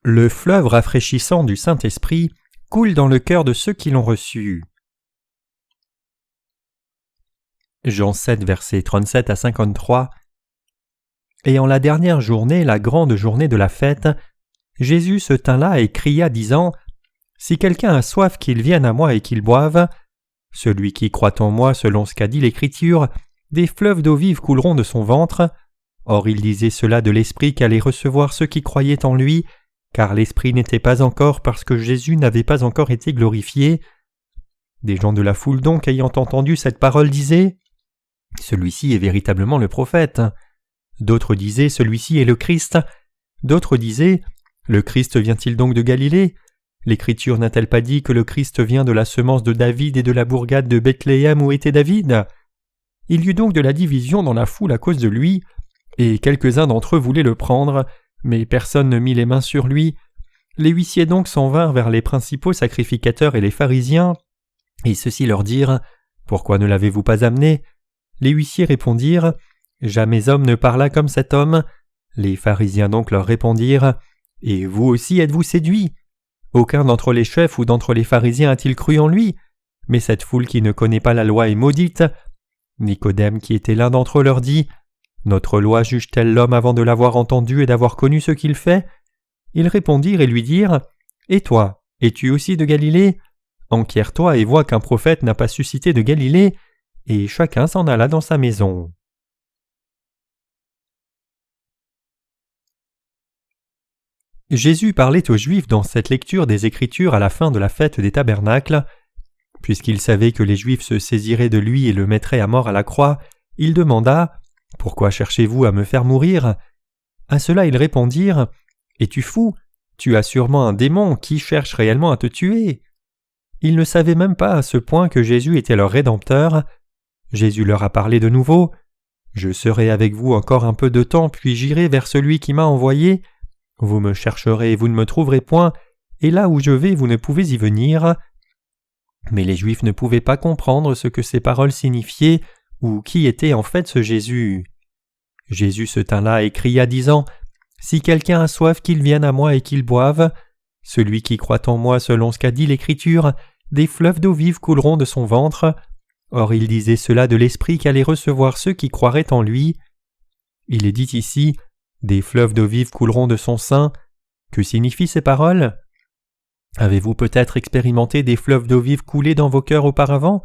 Le fleuve rafraîchissant du Saint-Esprit coule dans le cœur de ceux qui l'ont reçu. Jean 7, versets 37 à 53. Et en la dernière journée, la grande journée de la fête, Jésus se tint là et cria, disant : Si quelqu'un a soif, qu'il vienne à moi et qu'il boive. Celui qui croit en moi, selon ce qu'a dit l'Écriture, des fleuves d'eau vive couleront de son ventre. Or il disait cela de l'Esprit qu'allait recevoir ceux qui croyaient en lui, car l'Esprit n'était pas encore parce que Jésus n'avait pas encore été glorifié. Des gens de la foule donc, ayant entendu cette parole, disaient : Celui-ci est véritablement le prophète. D'autres disaient : Celui-ci est le Christ. D'autres disaient : Le Christ vient-il donc de Galilée ? L'Écriture n'a-t-elle pas dit que le Christ vient de la semence de David et de la bourgade de Bethléem où était David ? Il y eut donc de la division dans la foule à cause de lui, et quelques-uns d'entre eux voulaient le prendre, mais personne ne mit les mains sur lui. Les huissiers donc s'en vinrent vers les principaux sacrificateurs et les pharisiens, et ceux-ci leur dirent : Pourquoi ne l'avez-vous pas amené ? Les huissiers répondirent : Jamais homme ne parla comme cet homme. Les pharisiens donc leur répondirent : Et vous aussi êtes-vous séduits ? Aucun d'entre les chefs ou d'entre les pharisiens a-t-il cru en lui ? Mais cette foule qui ne connaît pas la loi est maudite. Nicodème, qui était l'un d'entre eux, leur dit : Notre loi juge-t-elle l'homme avant de l'avoir entendu et d'avoir connu ce qu'il fait ? Ils répondirent et lui dirent : Et toi, es-tu aussi de Galilée ? Enquiers-toi et vois qu'un prophète n'a pas suscité de Galilée. Et chacun s'en alla dans sa maison. Jésus parlait aux Juifs dans cette lecture des Écritures à la fin de la fête des Tabernacles. Puisqu'il savait que les Juifs se saisiraient de lui et le mettraient à mort à la croix, il demanda : Pourquoi cherchez-vous à me faire mourir ? À cela ils répondirent : Es-tu fou ? Tu as sûrement un démon, qui cherche réellement à te tuer ? Ils ne savaient même pas à ce point que Jésus était leur Rédempteur. Jésus leur a parlé de nouveau : Je serai avec vous encore un peu de temps, puis j'irai vers celui qui m'a envoyé. Vous me chercherez et vous ne me trouverez point, et là où je vais, vous ne pouvez y venir. Mais les Juifs ne pouvaient pas comprendre ce que ces paroles signifiaient, ou qui était en fait ce Jésus. Jésus se tint là et cria, disant : Si quelqu'un a soif, qu'il vienne à moi et qu'il boive. Celui qui croit en moi, selon ce qu'a dit l'Écriture, des fleuves d'eau vive couleront de son ventre. Or il disait cela de l'Esprit qu'allait recevoir ceux qui croiraient en lui. Il est dit ici : Des fleuves d'eau vive couleront de son sein. Que signifient ces paroles ? Avez-vous peut-être expérimenté des fleuves d'eau vive couler dans vos cœurs auparavant ?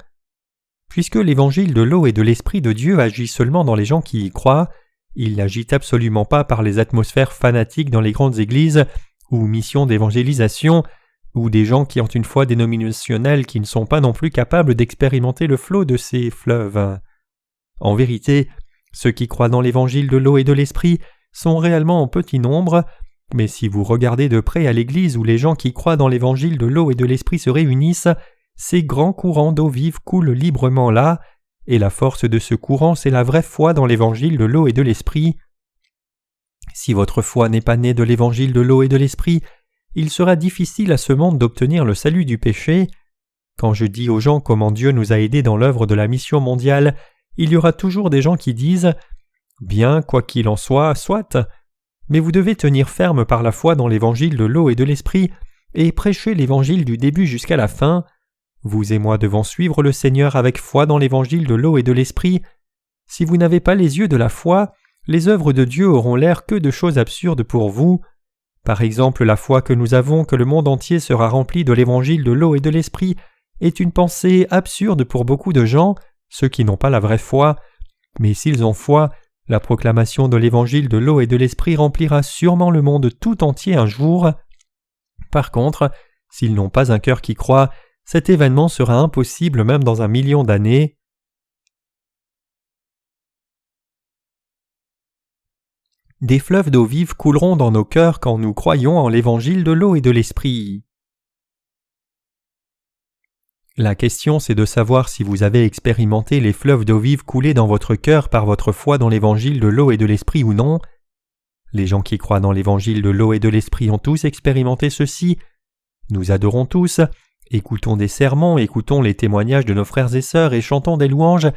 Puisque l'évangile de l'eau et de l'Esprit de Dieu agit seulement dans les gens qui y croient, il n'agit absolument pas par les atmosphères fanatiques dans les grandes églises ou missions d'évangélisation, ou des gens qui ont une foi dénominationnelle qui ne sont pas non plus capables d'expérimenter le flot de ces fleuves. En vérité, ceux qui croient dans l'évangile de l'eau et de l'Esprit sont réellement en petit nombre, mais si vous regardez de près à l'église où les gens qui croient dans l'évangile de l'eau et de l'Esprit se réunissent, ces grands courants d'eau vive coulent librement là, et la force de ce courant, c'est la vraie foi dans l'évangile de l'eau et de l'Esprit. Si votre foi n'est pas née de l'évangile de l'eau et de l'Esprit, il sera difficile à ce monde d'obtenir le salut du péché. Quand je dis aux gens comment Dieu nous a aidés dans l'œuvre de la mission mondiale, il y aura toujours des gens qui disent « Bien, quoi qu'il en soit, soit !» Mais vous devez tenir ferme par la foi dans l'évangile de l'eau et de l'Esprit et prêcher l'évangile du début jusqu'à la fin. Vous et moi devons suivre le Seigneur avec foi dans l'évangile de l'eau et de l'Esprit. Si vous n'avez pas les yeux de la foi, les œuvres de Dieu auront l'air que de choses absurdes pour vous. Par exemple, la foi que nous avons que le monde entier sera rempli de l'évangile de l'eau et de l'Esprit est une pensée absurde pour beaucoup de gens, ceux qui n'ont pas la vraie foi. Mais s'ils ont foi, la proclamation de l'évangile de l'eau et de l'Esprit remplira sûrement le monde tout entier un jour. Par contre, s'ils n'ont pas un cœur qui croit, cet événement sera impossible même dans 1 million d'années. Des fleuves d'eau vive couleront dans nos cœurs quand nous croyons en l'évangile de l'eau et de l'Esprit. La question, c'est de savoir si vous avez expérimenté les fleuves d'eau vive couler dans votre cœur par votre foi dans l'évangile de l'eau et de l'Esprit ou non. Les gens qui croient dans l'évangile de l'eau et de l'Esprit ont tous expérimenté ceci. Nous adorons tous, écoutons des sermons, écoutons les témoignages de nos frères et sœurs et chantons des louanges,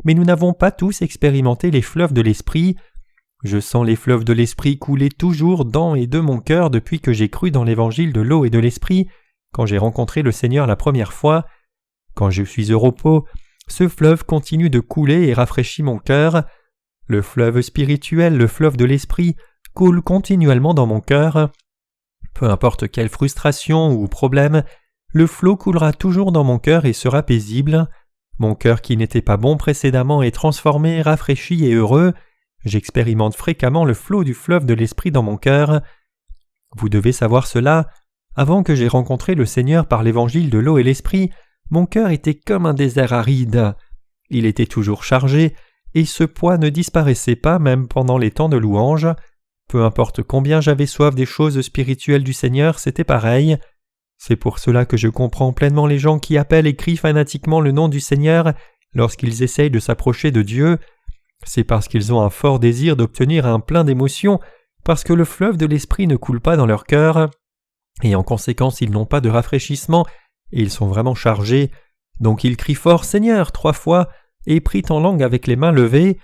mais nous n'avons pas tous expérimenté les fleuves de l'Esprit. Je sens les fleuves de l'Esprit couler toujours dans et de mon cœur depuis que j'ai cru dans l'évangile de l'eau et de l'Esprit, quand j'ai rencontré le Seigneur la première fois. Quand je suis au repos, ce fleuve continue de couler et rafraîchit mon cœur. Le fleuve spirituel, le fleuve de l'Esprit, coule continuellement dans mon cœur. Peu importe quelle frustration ou problème, le flot coulera toujours dans mon cœur et sera paisible. Mon cœur qui n'était pas bon précédemment est transformé, rafraîchi et heureux. J'expérimente fréquemment le flot du fleuve de l'Esprit dans mon cœur. Vous devez savoir cela. Avant que j'aie rencontré le Seigneur par l'évangile de l'eau et l'Esprit, mon cœur était comme un désert aride. Il était toujours chargé, et ce poids ne disparaissait pas même pendant les temps de louange. Peu importe combien j'avais soif des choses spirituelles du Seigneur, c'était pareil. C'est pour cela que je comprends pleinement les gens qui appellent et crient fanatiquement le nom du Seigneur lorsqu'ils essayent de s'approcher de Dieu. C'est parce qu'ils ont un fort désir d'obtenir un plein d'émotions, parce que le fleuve de l'Esprit ne coule pas dans leur cœur, et en conséquence ils n'ont pas de rafraîchissement, et ils sont vraiment chargés. Donc ils crient fort « Seigneur » 3 fois, et prient en langue avec les mains levées.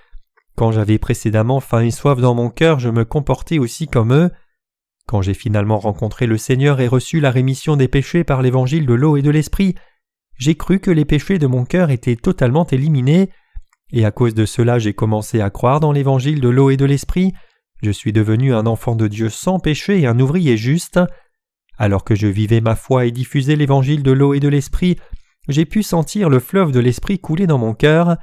Quand j'avais précédemment faim et soif dans mon cœur, je me comportais aussi comme eux. Quand j'ai finalement rencontré le Seigneur et reçu la rémission des péchés par l'évangile de l'eau et de l'Esprit, j'ai cru que les péchés de mon cœur étaient totalement éliminés, et à cause de cela j'ai commencé à croire dans l'évangile de l'eau et de l'Esprit. Je suis devenu un enfant de Dieu sans péché et un ouvrier juste. Alors que je vivais ma foi et diffusais l'évangile de l'eau et de l'Esprit, j'ai pu sentir le fleuve de l'Esprit couler dans mon cœur.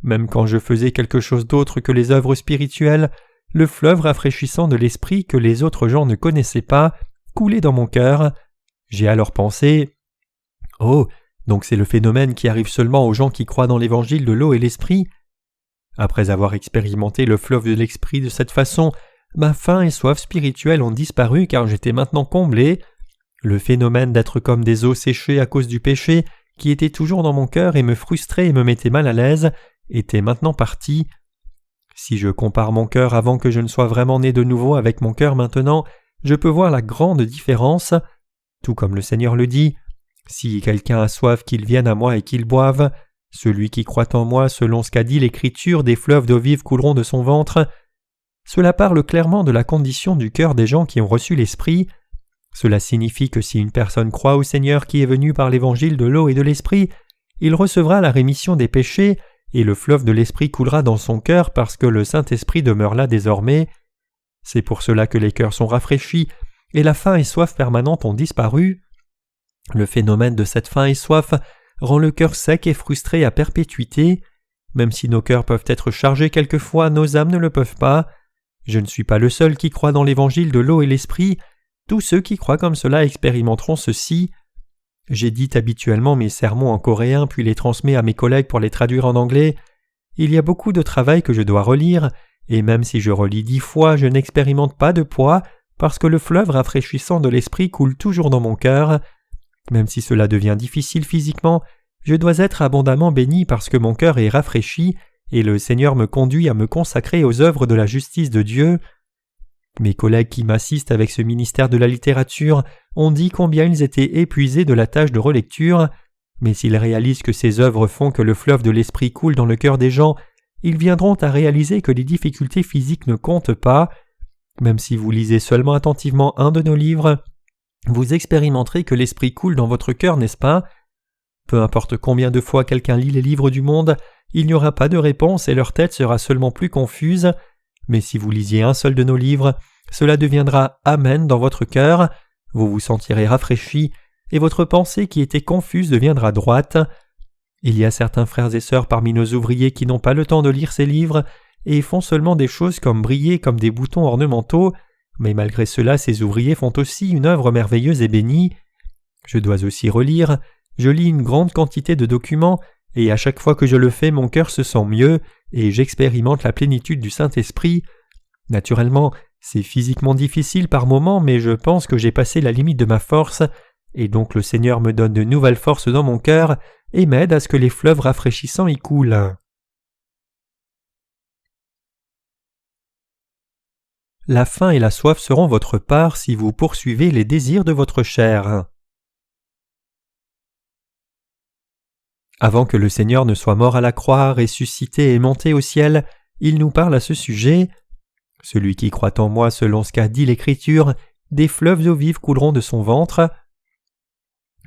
Même quand je faisais quelque chose d'autre que les œuvres spirituelles, le fleuve rafraîchissant de l'Esprit que les autres gens ne connaissaient pas coulait dans mon cœur. J'ai alors pensé « Oh, donc c'est le phénomène qui arrive seulement aux gens qui croient dans l'évangile de l'eau et l'Esprit ?» Après avoir expérimenté le fleuve de l'Esprit de cette façon, ma faim et soif spirituelle ont disparu car j'étais maintenant comblé. Le phénomène d'être comme des eaux séchées à cause du péché, qui était toujours dans mon cœur et me frustrait et me mettait mal à l'aise, était maintenant parti. Si je compare mon cœur avant que je ne sois vraiment né de nouveau avec mon cœur maintenant, je peux voir la grande différence. Tout comme le Seigneur le dit, « Si quelqu'un a soif, qu'il vienne à moi et qu'il boive. Celui qui croit en moi, selon ce qu'a dit l'Écriture, des fleuves d'eau vive couleront de son ventre. » Cela parle clairement de la condition du cœur des gens qui ont reçu l'Esprit. Cela signifie que si une personne croit au Seigneur qui est venu par l'évangile de l'eau et de l'Esprit, il recevra la rémission des péchés et le fleuve de l'Esprit coulera dans son cœur parce que le Saint-Esprit demeure là désormais. C'est pour cela que les cœurs sont rafraîchis et la faim et soif permanente ont disparu. Le phénomène de cette faim et soif rend le cœur sec et frustré à perpétuité. Même si nos cœurs peuvent être chargés quelquefois, nos âmes ne le peuvent pas. Je ne suis pas le seul qui croit dans l'évangile de l'eau et l'Esprit. Tous ceux qui croient comme cela expérimenteront ceci. J'édite habituellement mes sermons en coréen puis les transmets à mes collègues pour les traduire en anglais. Il y a beaucoup de travail que je dois relire, et même si je relis 10 fois, je n'expérimente pas de poids parce que le fleuve rafraîchissant de l'Esprit coule toujours dans mon cœur. Même si cela devient difficile physiquement, je dois être abondamment béni parce que mon cœur est rafraîchi et le Seigneur me conduit à me consacrer aux œuvres de la justice de Dieu. Mes collègues qui m'assistent avec ce ministère de la littérature ont dit combien ils étaient épuisés de la tâche de relecture, mais s'ils réalisent que ces œuvres font que le fleuve de l'Esprit coule dans le cœur des gens, ils viendront à réaliser que les difficultés physiques ne comptent pas. Même si vous lisez seulement attentivement un de nos livres, vous expérimenterez que l'Esprit coule dans votre cœur, n'est-ce pas? Peu importe combien de fois quelqu'un lit les livres du monde, il n'y aura pas de réponse et leur tête sera seulement plus confuse. Mais si vous lisiez un seul de nos livres, cela deviendra « Amen » dans votre cœur, vous vous sentirez rafraîchi, et votre pensée qui était confuse deviendra droite. Il y a certains frères et sœurs parmi nos ouvriers qui n'ont pas le temps de lire ces livres, et font seulement des choses comme briller comme des boutons ornementaux, mais malgré cela ces ouvriers font aussi une œuvre merveilleuse et bénie. Je dois aussi relire, je lis une grande quantité de documents, et à chaque fois que je le fais, mon cœur se sent mieux, et j'expérimente la plénitude du Saint-Esprit. Naturellement, c'est physiquement difficile par moments, mais je pense que j'ai passé la limite de ma force, et donc le Seigneur me donne de nouvelles forces dans mon cœur, et m'aide à ce que les fleuves rafraîchissants y coulent. La faim et la soif seront votre part si vous poursuivez les désirs de votre chair. Avant que le Seigneur ne soit mort à la croix, ressuscité et monté au ciel, il nous parle à ce sujet. Celui qui croit en moi selon ce qu'a dit l'Écriture, des fleuves d'eau vive couleront de son ventre.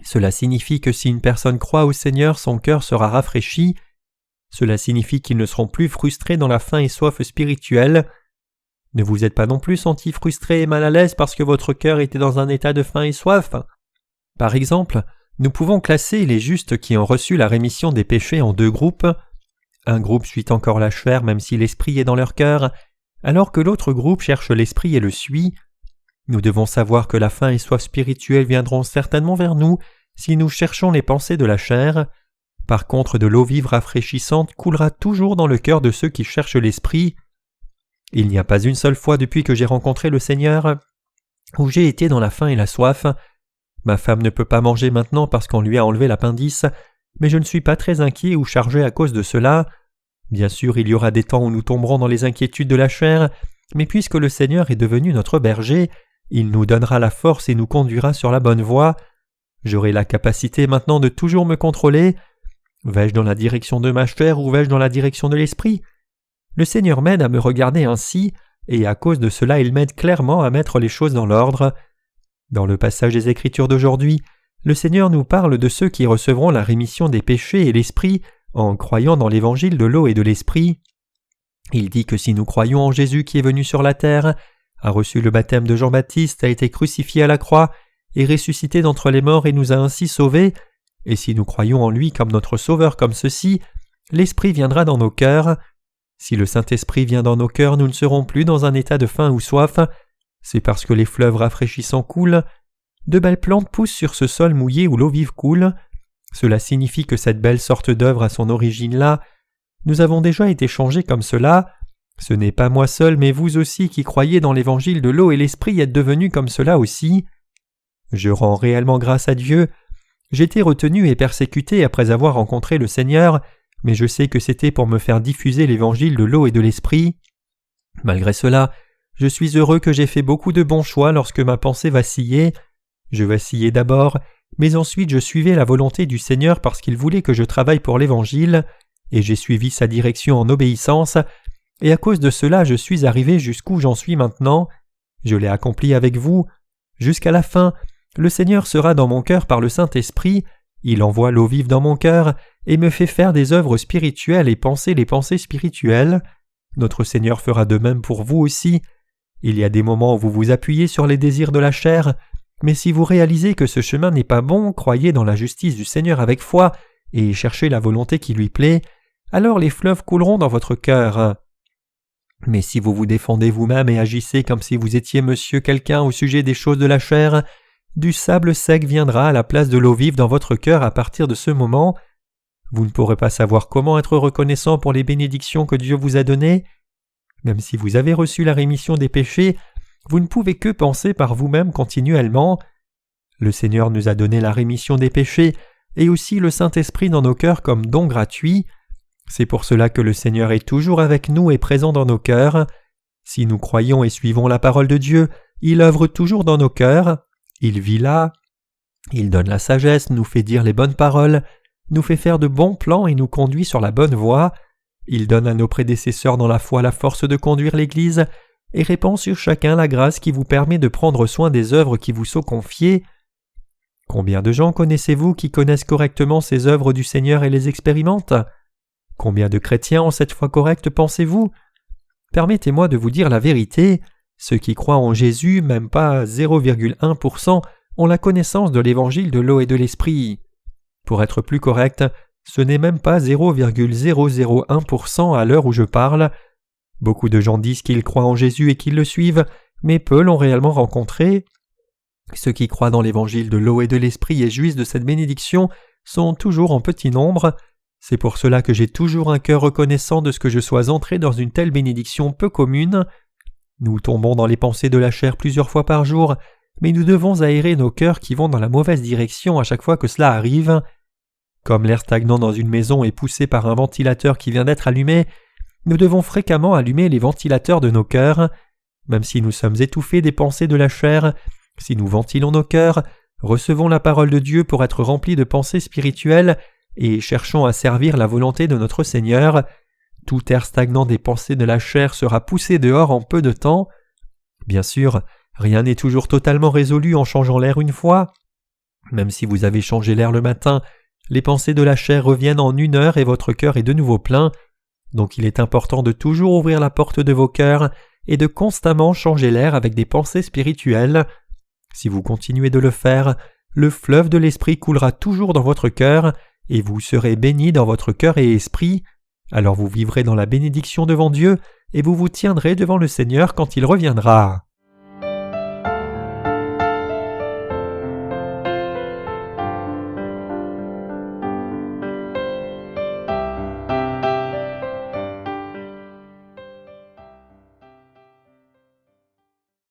Cela signifie que si une personne croit au Seigneur, son cœur sera rafraîchi. Cela signifie qu'ils ne seront plus frustrés dans la faim et soif spirituelle. Ne vous êtes pas non plus senti frustré et mal à l'aise parce que votre cœur était dans un état de faim et soif? Par exemple, nous pouvons classer les justes qui ont reçu la rémission des péchés en deux groupes. Un groupe suit encore la chair même si l'esprit est dans leur cœur, alors que l'autre groupe cherche l'esprit et le suit. Nous devons savoir que la faim et soif spirituelle viendront certainement vers nous si nous cherchons les pensées de la chair. Par contre, de l'eau vive rafraîchissante coulera toujours dans le cœur de ceux qui cherchent l'esprit. Il n'y a pas une seule fois depuis que j'ai rencontré le Seigneur où j'ai été dans la faim et la soif. Ma femme ne peut pas manger maintenant parce qu'on lui a enlevé l'appendice, mais je ne suis pas très inquiet ou chargé à cause de cela. Bien sûr, il y aura des temps où nous tomberons dans les inquiétudes de la chair, mais puisque le Seigneur est devenu notre berger, il nous donnera la force et nous conduira sur la bonne voie. J'aurai la capacité maintenant de toujours me contrôler. Vais-je dans la direction de ma chair ou vais-je dans la direction de l'esprit? Le Seigneur m'aide à me regarder ainsi, et à cause de cela il m'aide clairement à mettre les choses dans l'ordre. Dans le passage des Écritures d'aujourd'hui, le Seigneur nous parle de ceux qui recevront la rémission des péchés et l'esprit en croyant dans l'évangile de l'eau et de l'esprit. Il dit que si nous croyons en Jésus qui est venu sur la terre, a reçu le baptême de Jean-Baptiste, a été crucifié à la croix, est ressuscité d'entre les morts et nous a ainsi sauvés, et si nous croyons en lui comme notre Sauveur comme ceci, l'Esprit viendra dans nos cœurs. Si le Saint-Esprit vient dans nos cœurs, nous ne serons plus dans un état de faim ou soif. C'est parce que les fleuves rafraîchissants coulent. De belles plantes poussent sur ce sol mouillé où l'eau vive coule. Cela signifie que cette belle sorte d'œuvre a son origine là. Nous avons déjà été changés comme cela. Ce n'est pas moi seul, mais vous aussi qui croyez dans l'évangile de l'eau et l'esprit êtes devenus comme cela aussi. Je rends réellement grâce à Dieu. J'étais retenu et persécuté après avoir rencontré le Seigneur, mais je sais que c'était pour me faire diffuser l'évangile de l'eau et de l'esprit. Malgré cela, je suis heureux que j'ai fait beaucoup de bons choix lorsque ma pensée vacillait. Je vacillais d'abord, mais ensuite je suivais la volonté du Seigneur parce qu'il voulait que je travaille pour l'évangile, et j'ai suivi sa direction en obéissance, et à cause de cela je suis arrivé jusqu'où j'en suis maintenant. Je l'ai accompli avec vous. Jusqu'à la fin, le Seigneur sera dans mon cœur par le Saint-Esprit, il envoie l'eau vive dans mon cœur et me fait faire des œuvres spirituelles et penser les pensées spirituelles. Notre Seigneur fera de même pour vous aussi. Il y a des moments où vous vous appuyez sur les désirs de la chair, mais si vous réalisez que ce chemin n'est pas bon, croyez dans la justice du Seigneur avec foi et cherchez la volonté qui lui plaît, alors les fleuves couleront dans votre cœur. Mais si vous vous défendez vous-même et agissez comme si vous étiez monsieur quelqu'un au sujet des choses de la chair, du sable sec viendra à la place de l'eau vive dans votre cœur à partir de ce moment. Vous ne pourrez pas savoir comment être reconnaissant pour les bénédictions que Dieu vous a données. Même si vous avez reçu la rémission des péchés, vous ne pouvez que penser par vous-même continuellement. Le Seigneur nous a donné la rémission des péchés et aussi le Saint-Esprit dans nos cœurs comme don gratuit. C'est pour cela que le Seigneur est toujours avec nous et présent dans nos cœurs. Si nous croyons et suivons la parole de Dieu, il œuvre toujours dans nos cœurs. Il vit là. Il donne la sagesse, nous fait dire les bonnes paroles, nous fait faire de bons plans et nous conduit sur la bonne voie. Il donne à nos prédécesseurs dans la foi la force de conduire l'Église et répand sur chacun la grâce qui vous permet de prendre soin des œuvres qui vous sont confiées. Combien de gens connaissez-vous qui connaissent correctement ces œuvres du Seigneur et les expérimentent? Combien de chrétiens ont cette foi correcte, pensez-vous? Permettez-moi de vous dire la vérité. Ceux qui croient en Jésus, même pas 0,1%, ont la connaissance de l'évangile de l'eau et de l'esprit. Pour être plus correct, ce n'est même pas 0,001% à l'heure où je parle. Beaucoup de gens disent qu'ils croient en Jésus et qu'ils le suivent, mais peu l'ont réellement rencontré. Ceux qui croient dans l'évangile de l'eau et de l'esprit et jouissent de cette bénédiction sont toujours en petit nombre. C'est pour cela que j'ai toujours un cœur reconnaissant de ce que je sois entré dans une telle bénédiction peu commune. Nous tombons dans les pensées de la chair plusieurs fois par jour, mais nous devons aérer nos cœurs qui vont dans la mauvaise direction à chaque fois que cela arrive. Comme l'air stagnant dans une maison est poussé par un ventilateur qui vient d'être allumé, nous devons fréquemment allumer les ventilateurs de nos cœurs. Même si nous sommes étouffés des pensées de la chair, si nous ventilons nos cœurs, recevons la parole de Dieu pour être remplis de pensées spirituelles et cherchons à servir la volonté de notre Seigneur, Tout air stagnant des pensées de la chair sera poussé dehors en peu de temps. Bien sûr, rien n'est toujours totalement résolu en changeant l'air une fois. Même si vous avez changé l'air le matin, les pensées de la chair reviennent en 1 heure et votre cœur est de nouveau plein. Donc il est important de toujours ouvrir la porte de vos cœurs et de constamment changer l'air avec des pensées spirituelles. Si vous continuez de le faire, le fleuve de l'esprit coulera toujours dans votre cœur et vous serez bénis dans votre cœur et esprit. Alors vous vivrez dans la bénédiction devant Dieu et vous vous tiendrez devant le Seigneur quand il reviendra.